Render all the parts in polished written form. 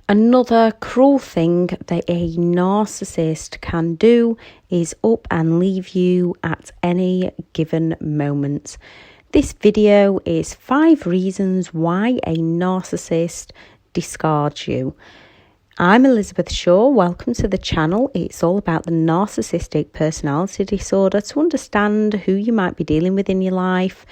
Another cruel thing that a narcissist can do is up and leave you at any given moment. This video is 5 reasons why a narcissist discards you. I'm Elizabeth Shaw. Welcome to the channel. It's all about the narcissistic personality disorder, to understand who you might be dealing with in your life,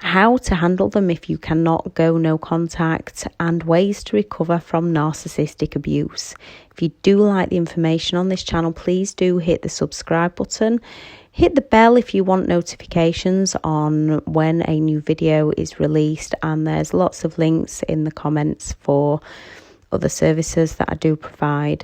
how to handle them if you cannot go no contact, and ways to recover from narcissistic abuse. If you do like the information on this channel, please do hit the subscribe button. Hit the bell if you want notifications on when a new video is released, and there's lots of links in the comments for other services that I do provide.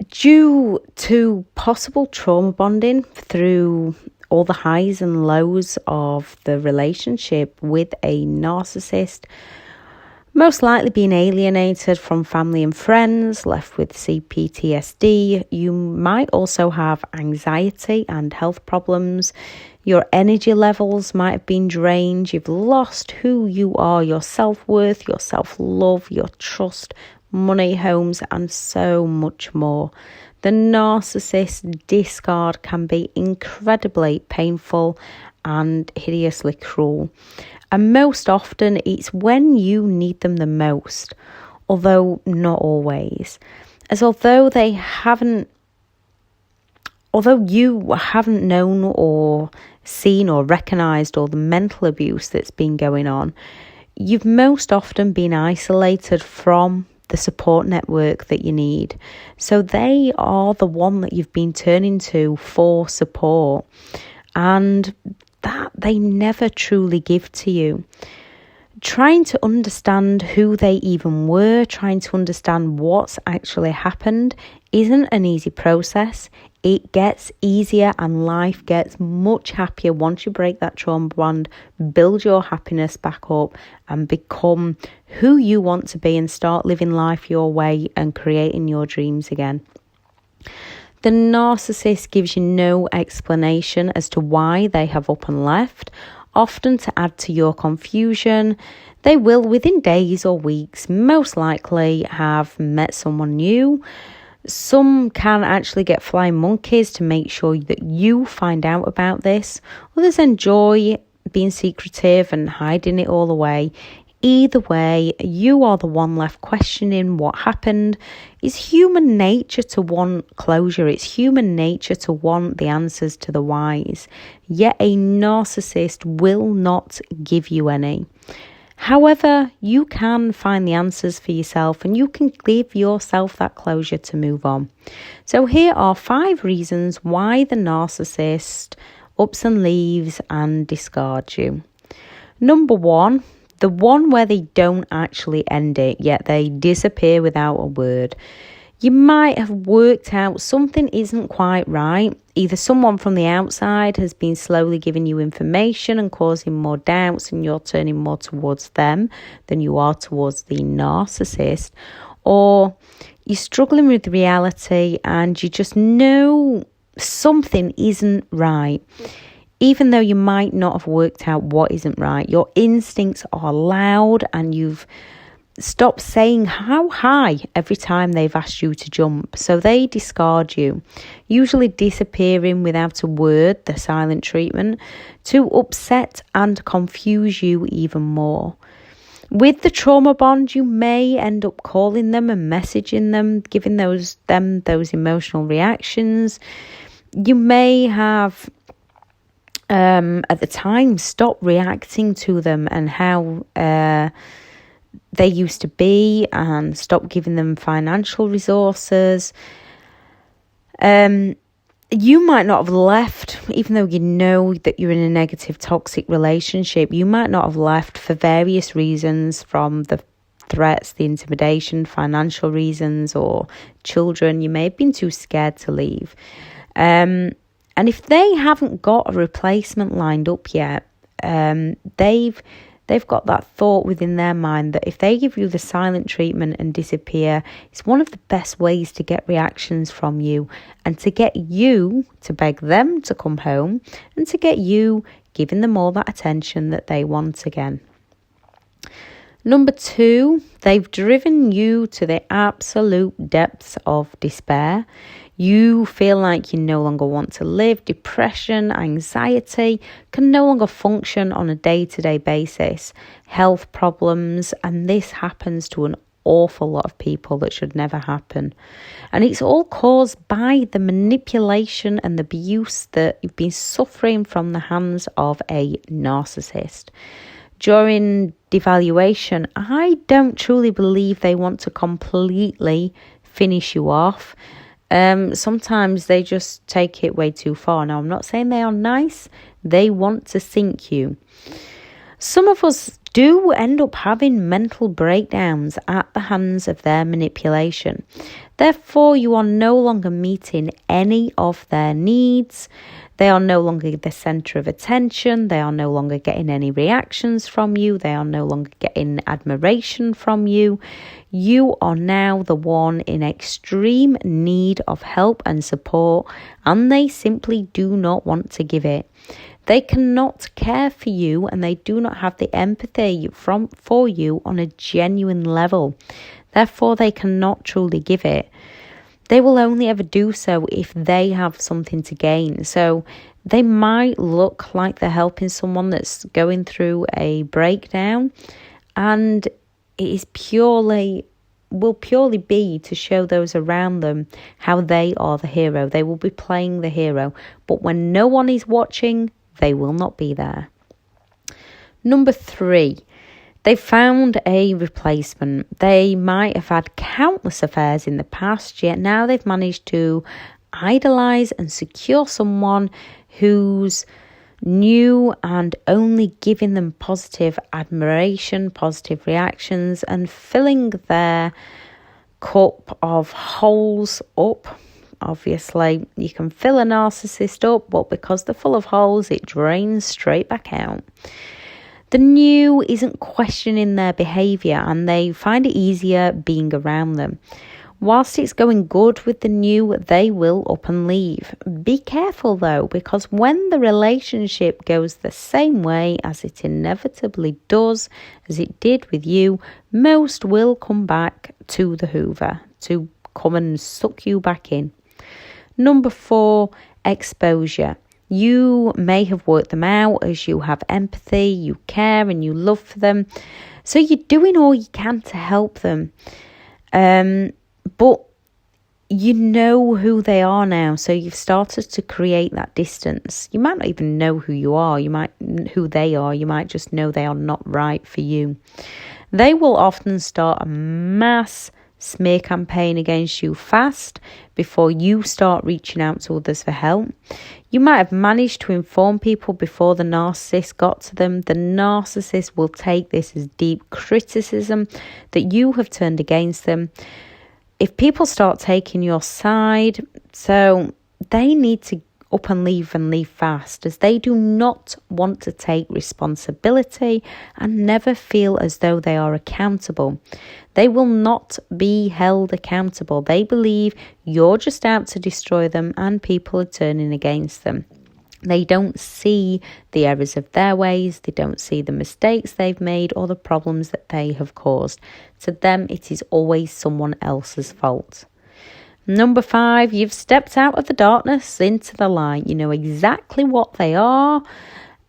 Due to possible trauma bonding through all the highs and lows of the relationship with a narcissist, most likely being alienated from family and friends, left with CPTSD, you might also have anxiety and health problems. Your energy levels might have been drained. You've lost who you are, your self-worth, your self-love, your trust, money, homes, and so much more. The narcissist discard can be incredibly painful and hideously cruel. And most often it's when you need them the most, although not always. As although you haven't known or seen or recognised all the mental abuse that's been going on, you've most often been isolated from the support network that you need. So they are the one that you've been turning to for support, and that they never truly give to you. Trying to understand who they even were, trying to understand what's actually happened isn't an easy process. It gets easier and life gets much happier once you break that trauma bond, build your happiness back up and become who you want to be and start living life your way and creating your dreams again. The narcissist gives you no explanation as to why they have up and left. Often to add to your confusion, they will within days or weeks most likely have met someone new. Some can actually get flying monkeys to make sure that you find out about this. Others enjoy being secretive and hiding it all away. Either way, you are the one left questioning what happened. It's human nature to want closure. It's human nature to want the answers to the whys. Yet a narcissist will not give you any. However, you can find the answers for yourself and you can give yourself that closure to move on. So here are 5 reasons why the narcissist ups and leaves and discards you. Number 1, the one where they don't actually end it, yet they disappear without a word. You might have worked out something isn't quite right. Either someone from the outside has been slowly giving you information and causing more doubts, and you're turning more towards them than you are towards the narcissist, or you're struggling with reality and you just know something isn't right. Even though you might not have worked out what isn't right, your instincts are loud and you've stopped saying how high every time they've asked you to jump. So they discard you, usually disappearing without a word, the silent treatment, to upset and confuse you even more. With the trauma bond, you may end up calling them and messaging them, giving them those emotional reactions. You may have at the time stop reacting to them and how they used to be, and stop giving them financial resources. You might not have left, even though you know that you're in a negative, toxic relationship. You might not have left for various reasons, from the threats, the intimidation, financial reasons, or children. You may have been too scared to leave. And if they haven't got a replacement lined up yet, they've got that thought within their mind that if they give you the silent treatment and disappear, it's one of the best ways to get reactions from you and to get you to beg them to come home and to get you giving them all that attention that they want again. Number 2, they've driven you to the absolute depths of despair. You feel like you no longer want to live. Depression, anxiety can no longer function on a day-to-day basis. Health problems, and this happens to an awful lot of people that should never happen. And it's all caused by the manipulation and the abuse that you've been suffering from the hands of a narcissist. During devaluation, I don't truly believe they want to completely finish you off. Sometimes they just take it way too far. Now, I'm not saying they are nice. They want to sink you. Some of us do end up having mental breakdowns at the hands of their manipulation. Therefore, you are no longer meeting any of their needs. They are no longer the centre of attention. They are no longer getting any reactions from you. They are no longer getting admiration from you. You are now the one in extreme need of help and support, and they simply do not want to give it. They cannot care for you, and they do not have the empathy for you on a genuine level. Therefore, they cannot truly give it. They will only ever do so if they have something to gain. So they might look like they're helping someone that's going through a breakdown, and it will purely be to show those around them how they are the hero. They will be playing the hero, but when no one is watching, they will not be there. Number 3, they found a replacement. They might have had countless affairs in the past, yet now they've managed to idolize and secure someone who's new and only giving them positive admiration, positive reactions, and filling their cup of holes up. Obviously, you can fill a narcissist up, but because they're full of holes, it drains straight back out. The new isn't questioning their behaviour, and they find it easier being around them. Whilst it's going good with the new, they will up and leave. Be careful though, because when the relationship goes the same way as it inevitably does, as it did with you, most will come back to the Hoover to come and suck you back in. Number 4, exposure. You may have worked them out as you have empathy, you care and you love for them. So you're doing all you can to help them. But you know who they are now, so you've started to create that distance. You might not even know who you are, who they are. You might just know they are not right for you. They will often start a mass smear campaign against you fast before you start reaching out to others for help. You might have managed to inform people before the narcissist got to them. The narcissist will take this as deep criticism that you have turned against them. If people start taking your side, so they need to up and leave fast, as they do not want to take responsibility and never feel as though they are accountable. They will not be held accountable. They believe you're just out to destroy them and people are turning against them. They don't see the errors of their ways. They don't see the mistakes they've made or the problems that they have caused. To them, it is always someone else's fault. Number 5, you've stepped out of the darkness into the light. You know exactly what they are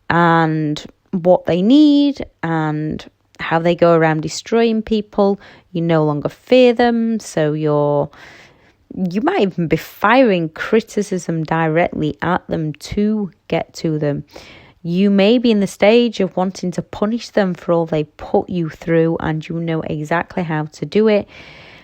and what they need and how they go around destroying people. You no longer fear them, so you might even be firing criticism directly at them to get to them. You may be in the stage of wanting to punish them for all they put you through, and you know exactly how to do it.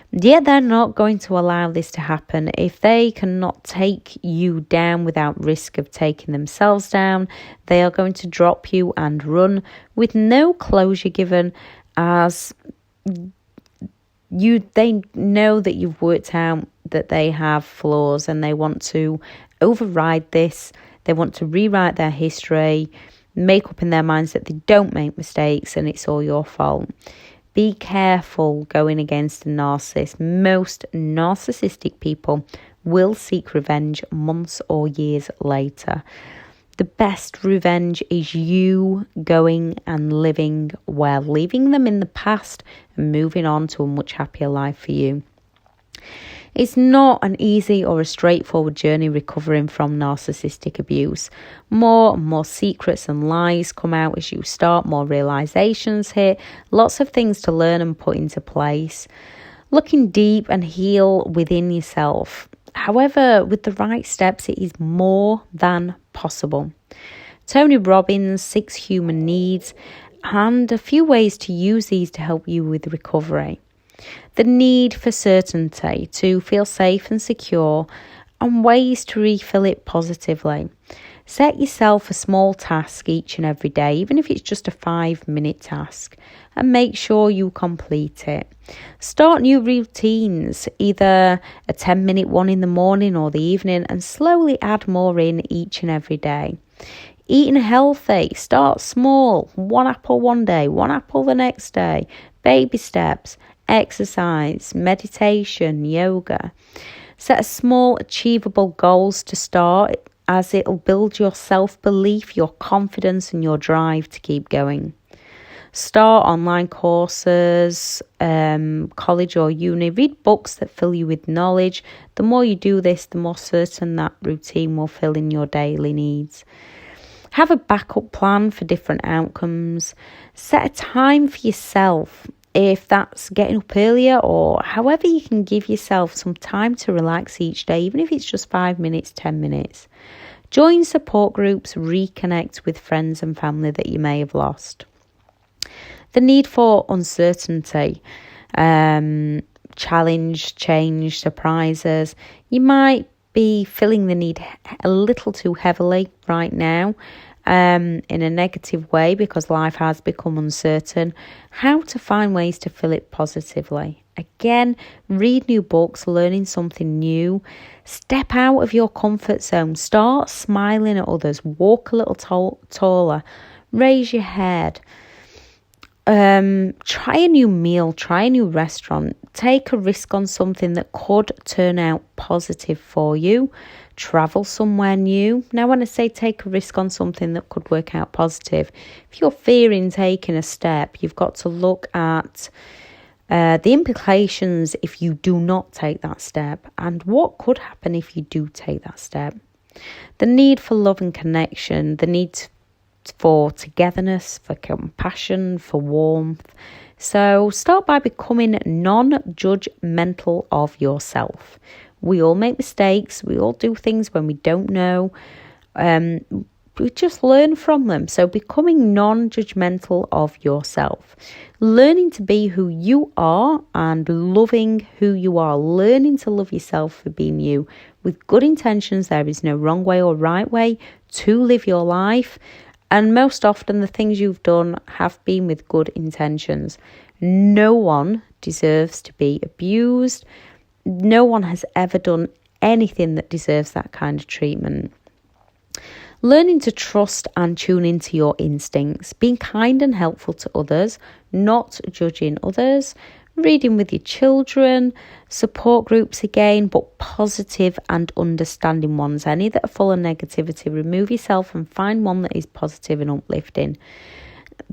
Yet they're not going to allow this to happen. If they cannot take you down without risk of taking themselves down, they are going to drop you and run with no closure given, as they know that you've worked out that they have flaws and they want to override this. They want to rewrite their history, make up in their minds that they don't make mistakes and it's all your fault. Be careful going against a narcissist. Most narcissistic people will seek revenge months or years later. The best revenge is you going and living well, leaving them in the past and moving on to a much happier life for you. It's not an easy or a straightforward journey recovering from narcissistic abuse. More and more secrets and lies come out as you start, more realizations hit, lots of things to learn and put into place. Looking deep and heal within yourself. However, with the right steps, it is more than possible. Tony Robbins' 6 human needs and a few ways to use these to help you with recovery. The need for certainty, to feel safe and secure, and ways to refill it positively. Set yourself a small task each and every day, even if it's just a 5-minute task, and make sure you complete it. Start new routines, either a 10-minute one in the morning or the evening, and slowly add more in each and every day. Eating healthy, start small, 1 apple one day, 1 apple the next day, baby steps. Exercise, meditation, yoga. Set a small achievable goals to start, as it'll build your self-belief, your confidence and your drive to keep going. Start online courses, college or uni. Read books that fill you with knowledge. The more you do this, the more certain that routine will fill in your daily needs. Have a backup plan for different outcomes. Set a time for yourself. If that's getting up earlier or however you can give yourself some time to relax each day, even if it's just 5 minutes, 10 minutes. Join support groups, reconnect with friends and family that you may have lost. The need for uncertainty, challenge, change, surprises. You might be feeling the need a little too heavily right now. In a negative way because life has become uncertain. How to find ways to fill it positively. Again, read new books, learning something new. Step out of your comfort zone. Start smiling at others. Walk a little taller. Raise your head. Try a new meal. Try a new restaurant. Take a risk on something that could turn out positive for you. Travel somewhere new. Now, when I say take a risk on something that could work out positive, if you're fearing taking a step, you've got to look at the implications if you do not take that step and what could happen if you do take that step. The need for love and connection, the need for togetherness, for compassion, for warmth. So start by becoming non-judgmental of yourself. We all make mistakes. We all do things when we don't know. We just learn from them. So becoming non-judgmental of yourself. Learning to be who you are and loving who you are. Learning to love yourself for being you. With good intentions, there is no wrong way or right way to live your life. And most often the things you've done have been with good intentions. No one deserves to be abused. No one has ever done anything that deserves that kind of treatment. Learning to trust and tune into your instincts. Being kind and helpful to others, not judging others. Reading with your children. Support groups again, but positive and understanding ones. Any that are full of negativity, remove yourself and find one that is positive and uplifting.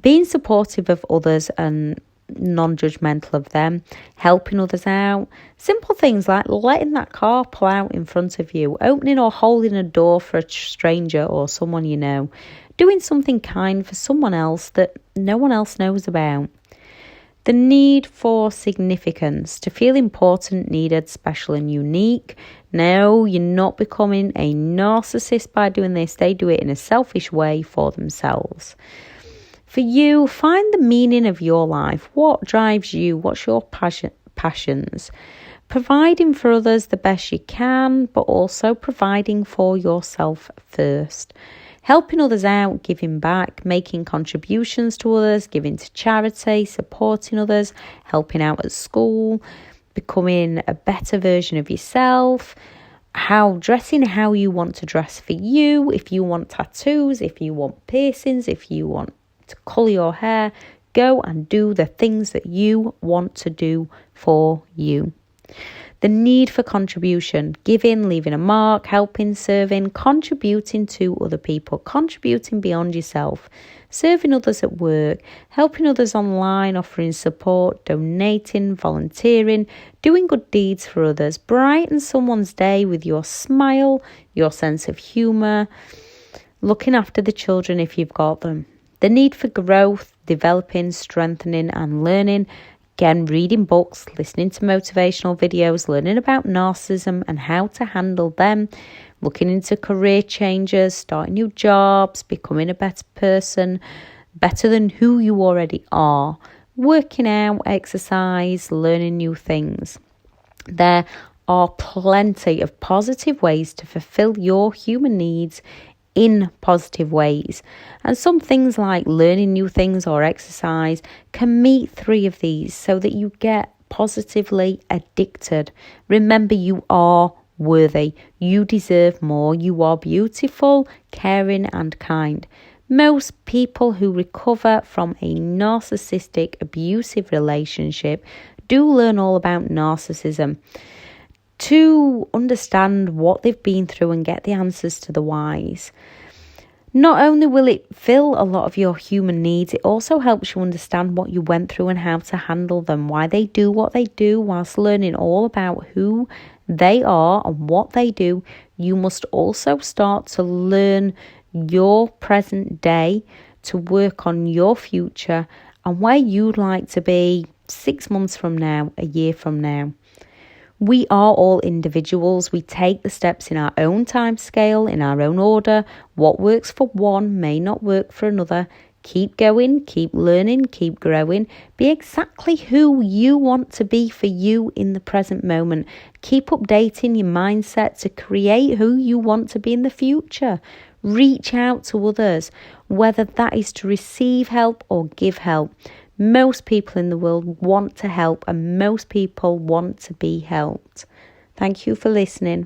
Being supportive of others and non-judgmental of them, helping others out. Simple things like letting that car pull out in front of you, opening or holding a door for a stranger or someone you know, doing something kind for someone else that no one else knows about. The need for significance, to feel important, needed, special and unique. No, you're not becoming a narcissist by doing this. They do it in a selfish way for themselves. For you, find the meaning of your life. What drives you? What's your passions? Providing for others the best you can, but also providing for yourself first. Helping others out, giving back, making contributions to others, giving to charity, supporting others, helping out at school, becoming a better version of yourself, dressing how you want to dress for you, if you want tattoos, if you want piercings, if you want to colour your hair, go and do the things that you want to do for you. The need for contribution, giving, leaving a mark, helping, serving, contributing to other people, contributing beyond yourself, serving others at work, helping others online, offering support, donating, volunteering, doing good deeds for others, brighten someone's day with your smile, your sense of humour, looking after the children if you've got them. The need for growth, developing, strengthening and learning. Again, reading books, listening to motivational videos, learning about narcissism and how to handle them, looking into career changes, starting new jobs, becoming a better person, better than who you already are, working out, exercise, learning new things. There are plenty of positive ways to fulfill your human needs in positive ways. And some things like learning new things or exercise can meet 3 of these so that you get positively addicted. Remember, you are worthy. You deserve more. You are beautiful, caring and kind. Most people who recover from a narcissistic abusive relationship do learn all about narcissism to understand what they've been through and get the answers to the whys. Not only will it fill a lot of your human needs, it also helps you understand what you went through and how to handle them, why they do what they do, whilst learning all about who they are and what they do. You must also start to learn your present day to work on your future and where you'd like to be 6 months from now, a year from now. We are all individuals. We take the steps in our own time scale, in our own order. What works for one may not work for another. Keep going, keep learning, keep growing. Be exactly who you want to be for you in the present moment. Keep updating your mindset to create who you want to be in the future. Reach out to others, whether that is to receive help or give help. Most people in the world want to help and most people want to be helped. Thank you for listening.